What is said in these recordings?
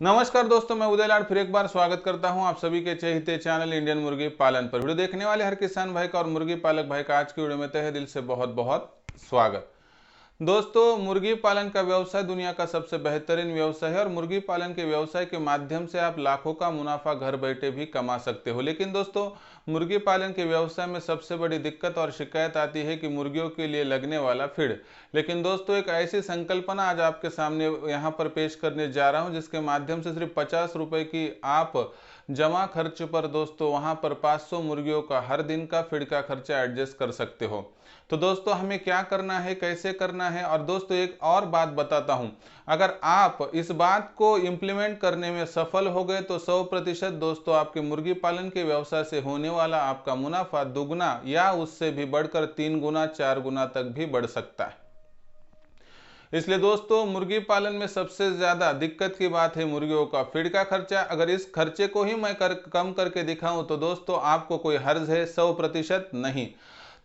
नमस्कार दोस्तों, मैं उदय लाड फिर एक बार स्वागत करता हूं आप सभी के चहेते चैनल इंडियन मुर्गी पालन पर। वीडियो देखने वाले हर किसान भाई का और मुर्गी पालक भाई का आज की वीडियो में तहे दिल से बहुत बहुत स्वागत। दोस्तों, मुर्गी पालन का व्यवसाय दुनिया का सबसे बेहतरीन व्यवसाय है और मुर्गी पालन के व्यवसाय के माध्यम से आप लाखों का मुनाफा घर बैठे भी कमा सकते हो। लेकिन दोस्तों, मुर्गी पालन के व्यवसाय में सबसे बड़ी दिक्कत और शिकायत आती है कि मुर्गियों के लिए लगने वाला फीड। लेकिन दोस्तों, एक ऐसी संकल्पना आज आपके सामने यहाँ पर पेश करने जा रहा हूँ जिसके माध्यम से सिर्फ 50 रुपए की आप जमा खर्च पर दोस्तों वहाँ पर 500 मुर्गियों का हर दिन का फीड का खर्चा एडजस्ट कर सकते हो। तो दोस्तों, हमें क्या करना है, कैसे करना है, और दोस्तों एक और बात बताता हूं, अगर आप इस बात को इम्प्लीमेंट करने में सफल हो गए तो 100% दोस्तों आपके मुर्गी पालन के व्यवसाय से होने वाला आपका मुनाफा दुगना या उससे भी बढ़कर 3 गुना 4 गुना तक भी बढ़ सकता है। इसलिए दोस्तों, मुर्गी पालन में सबसे ज्यादा दिक्कत की बात है मुर्गियों का फीड का खर्चा। अगर इस खर्चे को ही मैं कम करके दिखाऊं तो दोस्तों आपको कोई हर्ज है 100% नहीं।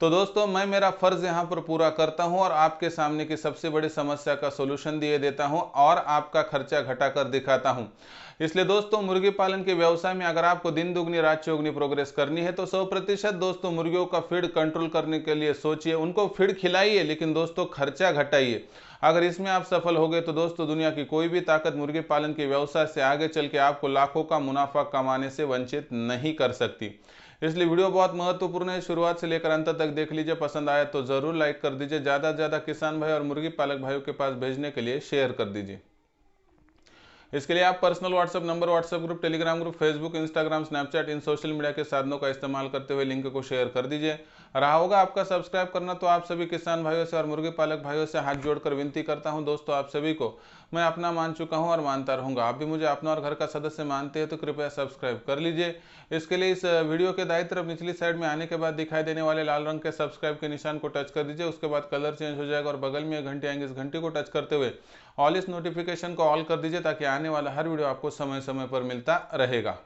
तो दोस्तों, मैं मेरा फर्ज यहाँ पर पूरा करता हूँ और आपके सामने की सबसे बड़ी समस्या का सोल्यूशन दिए देता हूँ और आपका खर्चा घटाकर दिखाता हूँ। इसलिए दोस्तों, मुर्गी पालन के व्यवसाय में अगर आपको दिन दुगनी रात चौगुनी प्रोग्रेस करनी है तो 100% दोस्तों मुर्गियों का फीड कंट्रोल करने के लिए सोचिए, उनको फीड खिलाइए, लेकिन दोस्तों खर्चा घटाइए। अगर इसमें आप सफल हो गए तो दोस्तों दुनिया की कोई भी ताकत मुर्गी पालन के व्यवसाय से आगे चल के आपको लाखों का मुनाफा कमाने से वंचित नहीं कर सकती। इसलिए वीडियो बहुत महत्वपूर्ण है, शुरुआत से लेकर अंत तक देख लीजिए। पसंद आया तो जरूर लाइक कर दीजिए, ज़्यादा से ज़्यादा किसान भाई और मुर्गी पालक भाइयों के पास भेजने के लिए शेयर कर दीजिए। इसके लिए आप personal WhatsApp number, WhatsApp group, Telegram group, Facebook, Instagram, Snapchat, इन सोशल मीडिया के साधनों का इस्तेमाल करते हुए लिंक को शेयर कर दीजिए। रहा होगा आपका सब्सक्राइब करना, तो आप सभी किसान भाइयों से और मुर्गी पालक भाइयों से हाथ जोड़कर विनती करता हूं दोस्तों, आप सभी को मैं अपना मान चुका हूं और मानता रहूंगा। आप भी मुझे अपना और घर का सदस्य मानते हैं तो कृपया सब्सक्राइब कर लीजिए। इसके लिए इस वीडियो के दाईं तरफ निचली साइड में आने के बाद दिखाई देने वाले लाल रंग के सब्सक्राइब के निशान को टच कर दीजिए। उसके बाद कलर चेंज हो जाएगा और बगल में एक घंटी आएंगे, इस घंटी को टच करते हुए ऑल इस नोटिफिकेशन को ऑल कर दीजिए ताकि आने वाला हर वीडियो आपको समय समय पर मिलता रहेगा।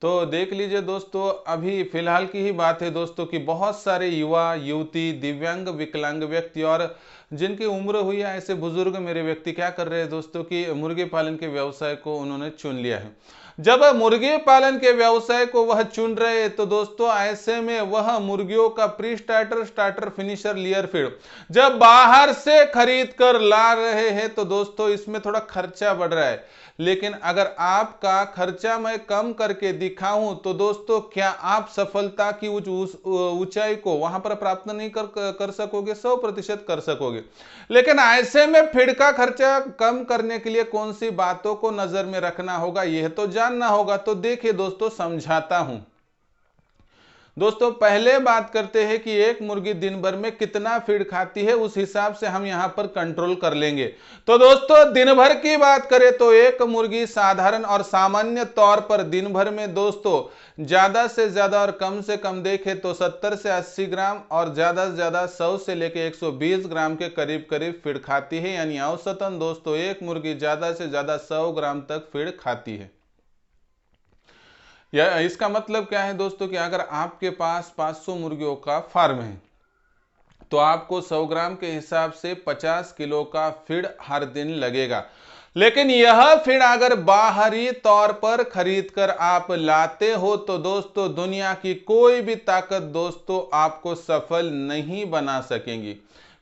तो देख लीजिए दोस्तों, अभी फिलहाल की ही बात है दोस्तों कि बहुत सारे युवा युवती, दिव्यांग, विकलांग व्यक्ति और जिनकी उम्र हुई है ऐसे बुजुर्ग मेरे व्यक्ति क्या कर रहे हैं दोस्तों कि मुर्गी पालन के व्यवसाय को उन्होंने चुन लिया है। जब मुर्गी पालन के व्यवसाय को वह चुन रहे हैं तो दोस्तों ऐसे में वह मुर्गियों का pre starter, starter, finisher, layer feed जब बाहर से खरीद कर ला रहे हैं तो दोस्तों इसमें थोड़ा खर्चा बढ़ रहा है। लेकिन अगर आपका खर्चा मैं कम करके दिखाऊं तो दोस्तों क्या आप सफलता की ऊंचाई को वहां पर प्राप्त नहीं कर सकोगे? 100% कर सकोगे। लेकिन ऐसे में फीड का खर्चा कम करने के लिए कौन सी बातों को नजर में रखना होगा यह तो जानना होगा। तो देखिए दोस्तों, समझाता हूं। दोस्तों पहले बात करते हैं कि एक मुर्गी दिन भर में कितना फीड खाती है, उस हिसाब से हम यहां पर कंट्रोल कर लेंगे। तो दोस्तों दिन भर की बात करें तो एक मुर्गी साधारण और सामान्य तौर पर दिन भर में दोस्तों ज्यादा से ज्यादा और कम से कम देखें तो 70 से 80 ग्राम और ज्यादा से ज्यादा 100 से लेकर 120 ग्राम के करीब करीब फीड खाती है। यानी औसतन दोस्तों एक मुर्गी ज्यादा से ज्यादा 100 ग्राम तक फीड खाती है। या इसका मतलब क्या है दोस्तों कि अगर आपके पास 500 मुर्गियों का फार्म है तो आपको 100 ग्राम के हिसाब से 50 किलो का फीड हर दिन लगेगा। लेकिन यह फीड अगर बाहरी तौर पर खरीद कर आप लाते हो तो दोस्तों दुनिया की कोई भी ताकत दोस्तों आपको सफल नहीं बना सकेंगी,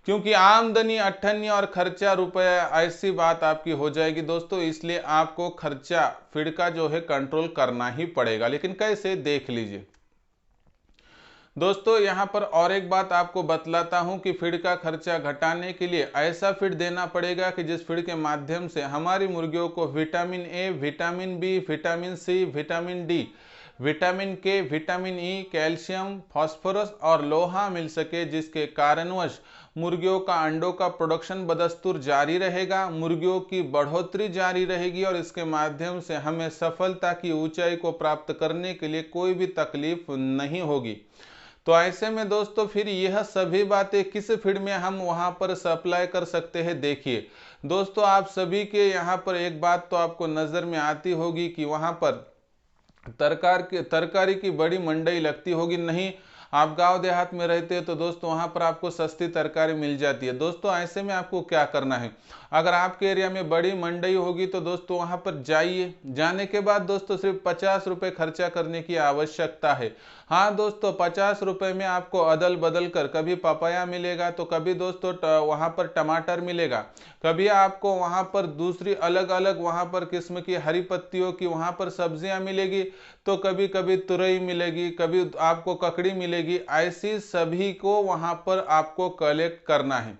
क्योंकि आमदनी अठन्नी और खर्चा रुपया ऐसी बात आपकी हो जाएगी दोस्तों। इसलिए आपको खर्चा फीड का जो है कंट्रोल करना ही पड़ेगा। लेकिन कैसे, देख लीजिए दोस्तों। यहां पर और एक बात आपको बतलाता हूं कि फीड का खर्चा घटाने के लिए ऐसा फीड देना पड़ेगा कि जिस फीड के माध्यम से हमारी मुर्गियों को vitamin A, vitamin B, vitamin C, vitamin D, vitamin K, vitamin E, calcium, phosphorus और लोहा मिल सके, जिसके कारणवश मुर्गियों का अंडों का प्रोडक्शन बदस्तूर जारी रहेगा, मुर्गियों की बढ़ोतरी जारी रहेगी और इसके माध्यम से हमें सफलता की ऊंचाई को प्राप्त करने के लिए कोई भी तकलीफ नहीं होगी। तो ऐसे में दोस्तों फिर यह सभी बातें किस फीड में हम वहां पर सप्लाई कर सकते हैं? देखिए दोस्तों, आप सभी के यहाँ पर एक बात तो आपको नजर में आती होगी कि वहां पर तरकारी की बड़ी मंडी लगती होगी। नहीं, आप गांव देहात में रहते हैं तो दोस्तों वहां पर आपको सस्ती तरकारी मिल जाती है। दोस्तों ऐसे में आपको क्या करना है, अगर आपके एरिया में बड़ी मंडी होगी तो दोस्तों वहां पर जाइए। जाने के बाद दोस्तों सिर्फ 50 रुपये खर्चा करने की आवश्यकता है। हाँ दोस्तों, 50 रुपये में आपको अदल बदल कर कभी पपाया मिलेगा तो कभी दोस्तों वहां पर टमाटर मिलेगा, कभी आपको वहां पर दूसरी अलग अलग वहां पर किस्म की हरी पत्तियों की वहां पर सब्जियां मिलेगी, तो कभी कभी तुरई मिलेगी, कभी आपको ककड़ी मिलेगी। ऐसी सभी को वहां पर आपको कलेक्ट करना है।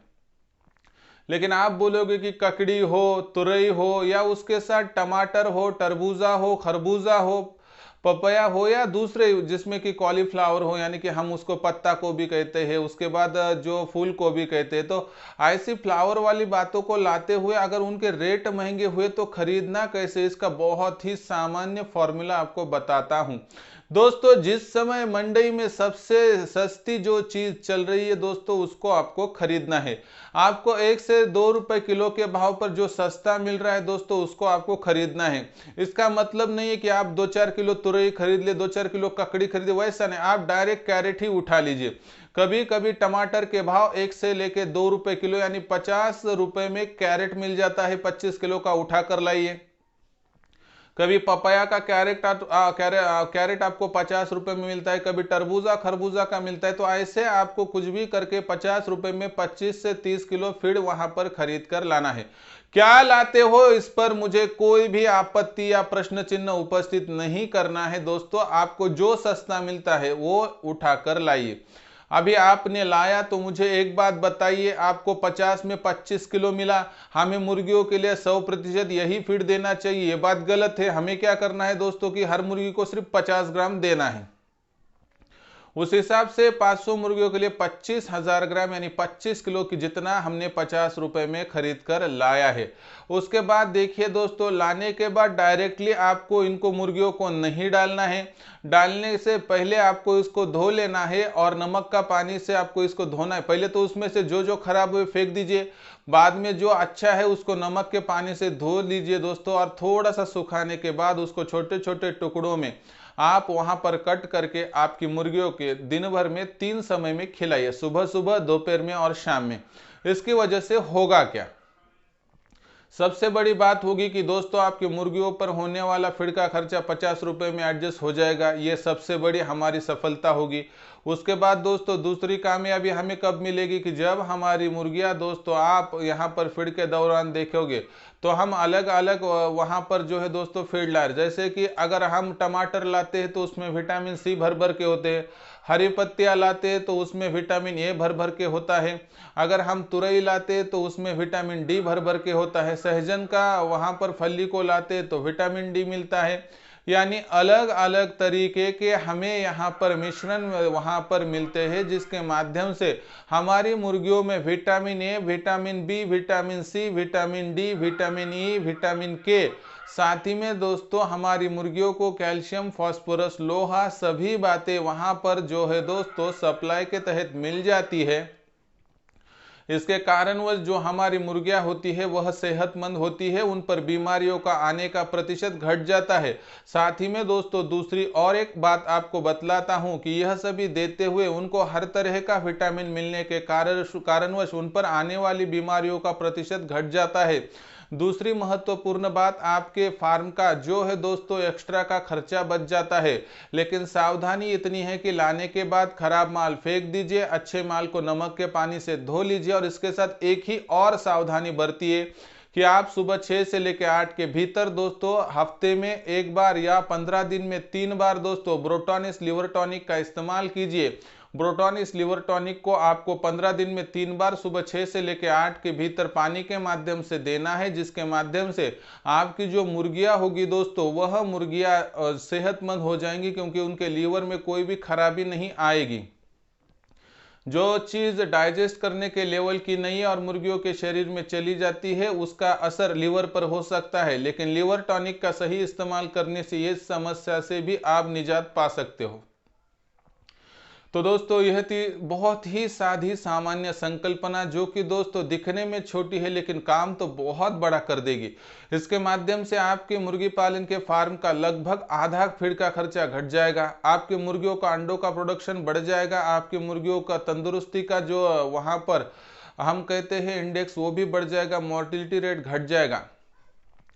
लेकिन आप बोलोगे कि ककड़ी हो, तुरई हो, या उसके साथ टमाटर हो, तरबूजा हो, खरबूजा हो, पपया हो, या दूसरे जिसमें कि कॉलीफ्लावर हो, यानी कि हम उसको पत्ता गोभी कहते हैं, उसके बाद जो फूल गोभी कहते हैं, तो ऐसी फ्लावर वाली बातों को लाते हुए अगर उनके रेट महंगे हुए तो खरीदना कैसे, इसका बहुत ही सामान्य फॉर्मूला आपको बताता हूं। दोस्तों, जिस समय मंडी में सबसे सस्ती जो चीज चल रही है दोस्तों, उसको आपको खरीदना है। आपको 1 से 2 रुपए किलो के भाव पर जो सस्ता मिल रहा है दोस्तों, उसको आपको खरीदना है। इसका मतलब नहीं है कि आप 2-4 किलो तुरई खरीद ले, 2-4 किलो ककड़ी खरीदे, वैसा नहीं। आप डायरेक्ट कैरेट ही उठा लीजिए। कभी कभी टमाटर के भाव 1 से लेके 2 रुपए किलो यानी 50 रुपए में कैरेट मिल जाता है, 25 किलो का उठा कर लाइए। कभी पपाया का कैरेट आपको 50 रुपए में मिलता है, कभी तरबूजा खरबूजा का मिलता है। तो ऐसे आपको कुछ भी करके 50 रुपए में 25 से 30 किलो फीड वहां पर खरीद कर लाना है। क्या लाते हो, इस पर मुझे कोई भी आपत्ति या प्रश्न चिन्ह उपस्थित नहीं करना है दोस्तों। आपको जो सस्ता मिलता है वो उठाकर लाइए। अभी आपने लाया तो मुझे एक बात बताइए, आपको 50 में 25 किलो मिला, हमें मुर्गियों के लिए 100% यही फीड देना चाहिए? ये बात गलत है। हमें क्या करना है दोस्तों कि हर मुर्गी को सिर्फ 50 ग्राम देना है। उस हिसाब से 500 मुर्गियों के लिए 25,000 ग्राम यानी 25 किलो की जितना हमने 50 रुपए में खरीद कर लाया है। उसके बाद देखिए दोस्तों, लाने के बाद डायरेक्टली आपको इनको मुर्गियों को नहीं डालना है। डालने से पहले आपको इसको धो लेना है और नमक का पानी से आपको इसको धोना है। पहले तो उसमें से जो जो खराब हुए फेंक दीजिए, बाद में जो अच्छा है उसको नमक के पानी से धो लीजिए दोस्तों, और थोड़ा सा सुखाने के बाद उसको छोटे छोटे टुकड़ों में आप वहां पर कट करके आपकी मुर्गियों के दिन भर में 3 समय में खिलाइए, सुबह सुबह, दोपहर में और शाम में। इसकी वजह से होगा क्या, सबसे बड़ी बात होगी कि दोस्तों आपकी मुर्गियों पर होने वाला फीड का खर्चा 50 रुपए में एडजस्ट हो जाएगा। ये सबसे बड़ी हमारी सफलता होगी। उसके बाद दोस्तों दूसरी कामयाबी हमें कब मिलेगी कि जब हमारी मुर्गियां दोस्तों, आप यहाँ पर फीड के दौरान देखोगे तो हम अलग अलग वहाँ पर जो है दोस्तों फीड ला रहे। जैसे कि अगर हम टमाटर लाते हैं तो उसमें विटामिन सी भर भर के होते हैं, हरी पत्तियां लाते हैं तो उसमें विटामिन ए भर भर के होता है, अगर हम तुरई लाते हैं तो उसमें विटामिन डी भर भर के होता है, सहजन का वहां पर फली को लाते हैं तो विटामिन डी मिलता है। यानी अलग अलग तरीके के हमें यहाँ पर मिश्रण वहां पर मिलते हैं, जिसके माध्यम से हमारी मुर्गियों में vitamin A, vitamin B, vitamin C, vitamin D, vitamin E, vitamin K, साथ ही में दोस्तों हमारी मुर्गियों को कैल्शियम, फास्फोरस, लोहा, सभी बातें वहां पर जो है दोस्तों सप्लाई के तहत मिल जाती है। इसके कारणवश जो हमारी मुर्गियां होती है वह सेहतमंद होती है, उन पर बीमारियों का आने का प्रतिशत घट जाता है। साथ ही में दोस्तों दूसरी और एक बात आपको बतलाता हूं कि यह सभी देते हुए उनको हर तरह का विटामिन मिलने के कारणवश उन पर आने वाली बीमारियों का प्रतिशत घट जाता है। दूसरी महत्वपूर्ण बात, आपके फार्म का जो है दोस्तों एक्स्ट्रा का खर्चा बच जाता है। लेकिन सावधानी इतनी है कि लाने के बाद खराब माल फेंक दीजिए, अच्छे माल को नमक के पानी से धो लीजिए। और इसके साथ एक ही और सावधानी बरतिए कि आप सुबह 6 से लेकर 8 के भीतर दोस्तों हफ्ते में एक बार या 15 दिन में 3 बार दोस्तों ब्रोटोनिस लिवर टॉनिक का इस्तेमाल कीजिए। ब्रोटोनिस लिवर टॉनिक को आपको 15 दिन में 3 बार सुबह 6 से लेकर 8 के भीतर पानी के माध्यम से देना है, जिसके माध्यम से आपकी जो मुर्गियां होगी दोस्तों वह मुर्गियां सेहतमंद हो जाएंगी, क्योंकि उनके लीवर में कोई भी खराबी नहीं आएगी। जो चीज डाइजेस्ट करने के लेवल की नहीं है और मुर्गियों के शरीर में चली जाती है उसका असर लीवर पर हो सकता है, लेकिन लिवर टॉनिक का सही इस्तेमाल करने से ये समस्या से भी आप निजात पा सकते हो। तो दोस्तों यह थी बहुत ही साधी सामान्य संकल्पना, जो कि दोस्तों दिखने में छोटी है लेकिन काम तो बहुत बड़ा कर देगी। इसके माध्यम से आपके मुर्गी पालन के फार्म का लगभग आधा फीड का खर्चा घट जाएगा, आपके मुर्गियों का अंडों का प्रोडक्शन बढ़ जाएगा, आपकी मुर्गियों का तंदुरुस्ती का जो वहां पर हम कहते हैं इंडेक्स वो भी बढ़ जाएगा, मोर्टिलिटी रेट घट जाएगा।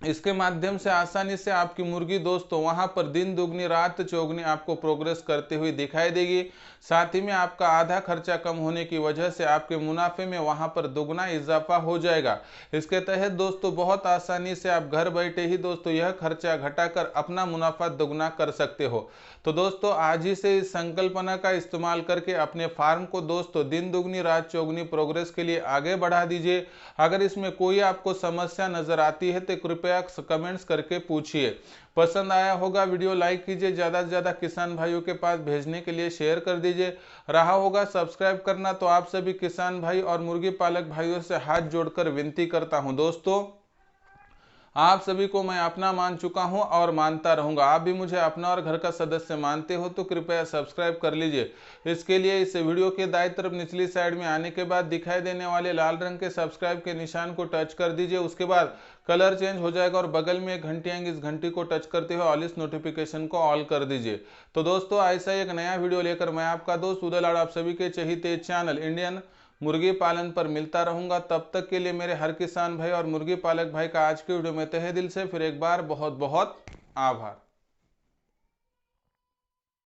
इसके माध्यम से आसानी से आपकी मुर्गी दोस्तों वहां पर दिन दुगनी रात चौगनी आपको प्रोग्रेस करते हुए दिखाई देगी। साथ ही में आपका आधा खर्चा कम होने की वजह से आपके मुनाफे में वहां पर दुगना इजाफा हो जाएगा। इसके तहत दोस्तों बहुत आसानी से आप घर बैठे ही दोस्तों यह खर्चा घटाकर अपना मुनाफा दुगना कर सकते हो। तो दोस्तों आज ही से इस संकल्पना का इस्तेमाल करके अपने फार्म को दोस्तों दिन दुगनी रात चौगनी प्रोग्रेस के लिए आगे बढ़ा दीजिए। अगर इसमें कोई आपको समस्या नजर आती है तो कृपया कमेंट्स करके पूछिए। पसंद आया होगा वीडियो लाइक कीजिए, ज़्यादा से ज़्यादा किसान भाइयों के पास भेजने के लिए शेयर कर दीजिए। रहा होगा सब्सक्राइब करना तो आप सभी किसान भाई और मुर्गी पालक भाइयों से हाथ जोड़कर विनती करता हूं दोस्तों, आप सभी को मैं अपना मान चुका हूं और मानता रहूंगा। आप भी मुझे अपना और घर का सदस्य मानते हो तो कृपया सब्सक्राइब कर लीजिए। इसके लिए इस वीडियो के दाईं तरफ निचली साइड में आने के बाद दिखाई देने वाले लाल रंग के सब्सक्राइब के निशान को टच कर दीजिए। उसके बाद कलर चेंज हो जाएगा और बगल में एक घंटी आएगी, इस घंटी को टच करते हुए ऑल इस नोटिफिकेशन को ऑल कर दीजिए। तो दोस्तों ऐसा एक नया वीडियो लेकर मैं आपका दोस्त उदय लाड आप सभी के चहीते चैनल इंडियन मुर्गी पालन पर मिलता रहूंगा। तब तक के लिए मेरे हर किसान भाई और मुर्गी पालक भाई का आज के वीडियो में तहे दिल से फिर एक बार बहुत बहुत आभार।